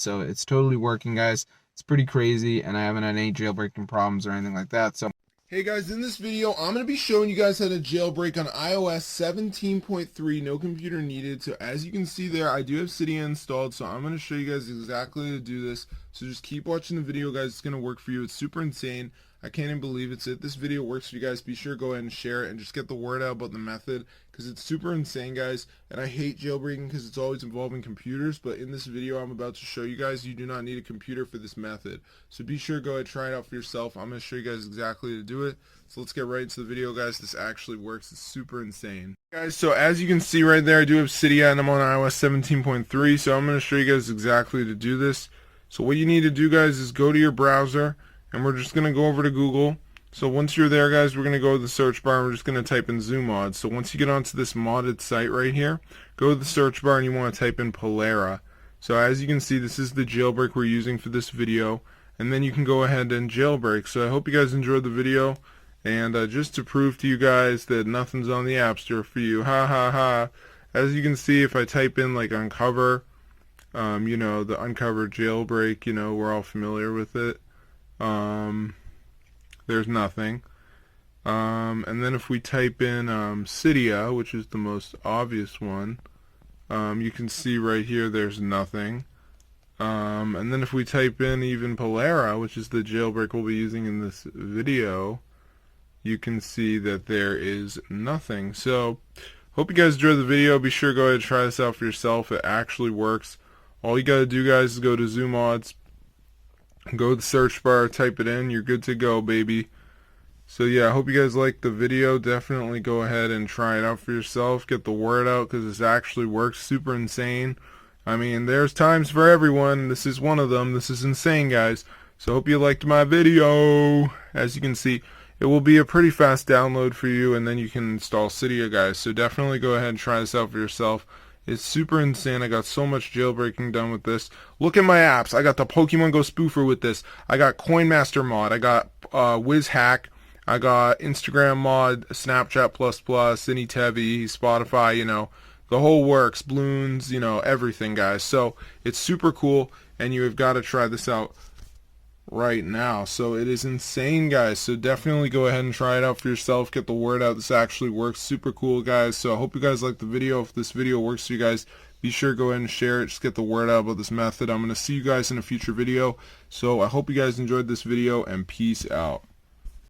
So it's totally working, guys. It's pretty crazy, and I haven't had any jailbreaking problems or anything like that. So Hey guys, in this video, I'm going to be showing you guys how to jailbreak on iOS 17.3, no computer needed. So as you can see there, I do have Cydia installed, so I'm going to show you guys exactly how to do this. So just keep watching the video, guys. It's going to work for you. It's super insane. I can't even believe it's it. This video works for you guys. Be sure to go ahead and share it and just get the word out about the method because it's super insane, guys. And I hate jailbreaking because it's always involving computers, but in this video I'm about to show you guys, you do not need a computer for this method. So be sure to go ahead and try it out for yourself. I'm going to show you guys exactly how to do it. So let's get right into the video, guys. This actually works. It's super insane. Guys, so as you can see right there, I do have Cydia and I'm on iOS 17.3, so I'm going to show you guys exactly how to do this. So what you need to do, guys, is go to your browser, and we're just going to go over to Google. So once you're there, guys, we're going to go to the search bar, and we're just going to type in ZooMods. So once you get onto this modded site right here, go to the search bar, and you want to type in Polera. So as you can see, this is the jailbreak we're using for this video, and then you can go ahead and jailbreak. So I hope you guys enjoyed the video. And just to prove to you guys that nothing's on the App Store for you, ha ha ha. As you can see, if I type in like uncover, you know, the uncover jailbreak, you know, we're all familiar with it. There's nothing. And then if we type in Cydia, which is the most obvious one, you can see right here there's nothing. And then if we type in even Polera, which is the jailbreak we'll be using in this video, you can see that there is nothing. So hope you guys enjoyed the video. Be sure to go ahead and try this out for yourself. It actually works. All you gotta do, guys, is go to ZooMods, go to the search bar, type it in, you're good to go, baby. So yeah, I hope you guys liked the video. Definitely go ahead and try it out for yourself. Get the word out because this actually works. Super insane. I mean, there's times for everyone. This is one of them. This is insane, guys. So hope you liked my video. As you can see, it will be a pretty fast download for you, and then you can install Cydia, guys. So definitely go ahead and try this out for yourself. It's super insane. I got so much jailbreaking done with this. Look at my apps. I got the Pokemon Go spoofer with this. I got Coinmaster mod. I got WizHack. I got Instagram mod, Snapchat++, Anytevi, Spotify, you know, the whole works, Bloons, you know, everything, guys. So it's super cool, and you have got to try this out right now. So it is insane, guys. So definitely go ahead and try it out for yourself. Get the word out. This actually works. Super cool, guys. So I hope you guys like the video. If this video works for you guys, be sure to go ahead and share it. Just get the word out about this method. I'm going to see you guys in a future video. So I hope you guys enjoyed this video, and peace out.